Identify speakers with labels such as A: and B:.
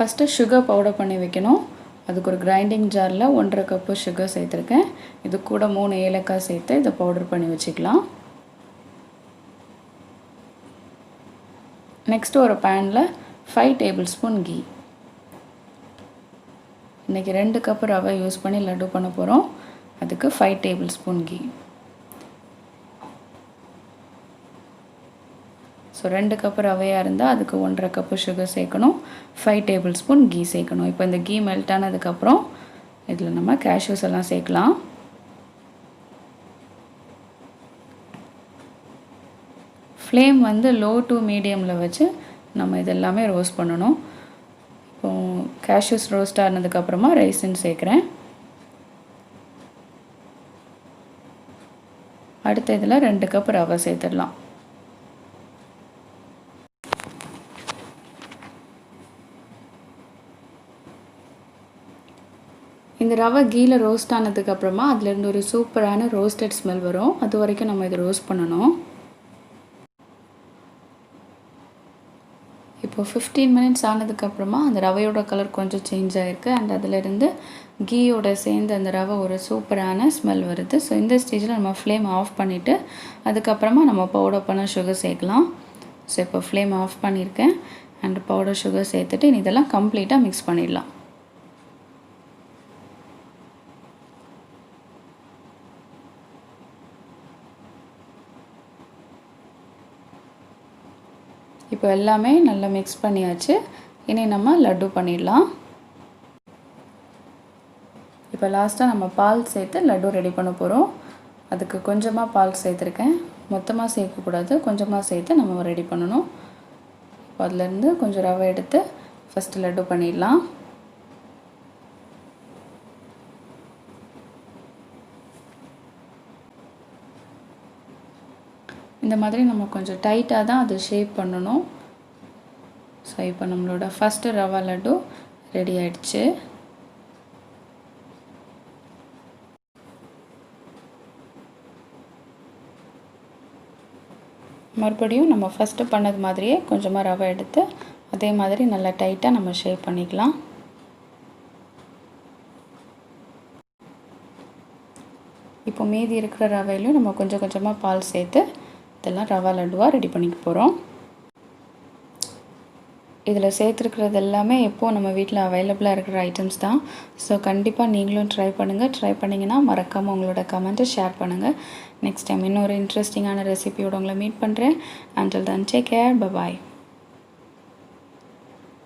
A: First sugar powder பண்ணி வைக்கணும். அதுக்கு ஒரு கிரைண்டிங் ஜாரில் 1.5 கப்பு சுகர் சேர்த்துருக்கேன். இது கூட 3 ஏலக்காய் சேர்த்து இதை பவுடர் பண்ணி வச்சுக்கலாம். நெக்ஸ்ட்டு ஒரு பேனில் 5 டேபிள் ஸ்பூன் கீ. இன்றைக்கி 2 கப்பு ரவை யூஸ் பண்ணி லட்டு பண்ண போகிறோம். அதுக்கு 5 டேபிள் ஸ்பூன் கீ. ஸோ 2 கப்பு ரவையாக இருந்தால் அதுக்கு 1.5 கப்பு சுகர் சேர்க்கணும், 5 டேபிள் ஸ்பூன் கீ சேர்க்கணும். இப்போ இந்த கீ மெல்ட் ஆனதுக்கப்புறம் இதில் நம்ம கேஷ்யூஸ் எல்லாம் சேர்க்கலாம். ஃப்ளேம் வந்து லோ டு மீடியமில் வச்சு நம்ம இதெல்லாமே ரோஸ்ட் பண்ணணும். இப்போது கேஷ்யூஸ் ரோஸ்ட் ஆனதுக்கப்புறமா ரைசின் சேர்க்குறேன். அடுத்த இதில் 2 கப் ரவை சேர்த்துடலாம். இந்த ரவை கீயில் ரோஸ்ட் ஆனதுக்கப்புறமா அதுலேருந்து ஒரு சூப்பரான ரோஸ்டட் ஸ்மெல் வரும். அது வரைக்கும் நம்ம இதை ரோஸ்ட் பண்ணணும். இப்போது 15 மினிட்ஸ் ஆனதுக்கப்புறமா அந்த ரவையோட கலர் கொஞ்சம் சேஞ்ச் ஆகிருக்கு. அண்ட் அதிலேருந்து கீயோட சேர்ந்து அந்த ரவை ஒரு சூப்பரான ஸ்மெல் வருது. ஸோ இந்த ஸ்டேஜில் நம்ம ஃப்ளேம் ஆஃப் பண்ணிவிட்டு அதுக்கப்புறமா நம்ம பவுடர் பண்ண சுகர் சேர்க்கலாம். ஸோ இப்போ ஃப்ளேம் ஆஃப் பண்ணியிருக்கேன். அண்ட் பவுடர் சுகர் சேர்த்துட்டு இதெல்லாம் கம்ப்ளீட்டாக மிக்ஸ் பண்ணிடலாம். இப்போ எல்லாமே நல்லா மிக்ஸ் பண்ணியாச்சு. இனி நம்ம லட்டு பண்ணிடலாம். இப்போ லாஸ்ட்டாக நம்ம பால் சேர்த்து லட்டு ரெடி பண்ண போகிறோம். அதுக்கு கொஞ்சமாக பால் சேர்த்துருக்கேன். மொத்தமாக சேர்க்கக்கூடாது, கொஞ்சமாக சேர்த்து நம்ம ரெடி பண்ணணும். இப்போ அதுலேருந்து கொஞ்சம் ரவை எடுத்து ஃபஸ்ட்டு லட்டு பண்ணிடலாம். இந்த மாதிரி நம்ம கொஞ்சம் டைட்டாக தான் அது ஷேப் பண்ணணும். ஸோ இப்போ நம்மளோட ஃபஸ்ட்டு ரவா லட்டு ரெடி ஆகிடுச்சு. மறுபடியும் நம்ம ஃபஸ்ட்டு பண்ணது மாதிரியே கொஞ்சமாக ரவை எடுத்து அதே மாதிரி நல்லா டைட்டாக நம்ம ஷேப் பண்ணிக்கலாம். இப்போ மீதி இருக்கிற ரவையிலையும் நம்ம கொஞ்சம் கொஞ்சமாக பால் சேர்த்து இதெல்லாம் ரவா லட்டுவாக ரெடி பண்ணிக்க போகிறோம். இதில் சேர்த்துருக்கிறது எல்லாமே எப்போது நம்ம வீட்டில் அவைலபிளாக இருக்கிற ஐட்டம்ஸ் தான். ஸோ கண்டிப்பாக நீங்களும் ட்ரை பண்ணுங்கள். ட்ரை பண்ணிங்கன்னா மறக்காமல் உங்களோட கமெண்ட்டை ஷேர் பண்ணுங்கள். நெக்ஸ்ட் டைம் இன்னொரு இன்ட்ரெஸ்டிங்கான ரெசிபியோடு உங்களை மீட் பண்ணுறேன். Until then take care. Bye bye.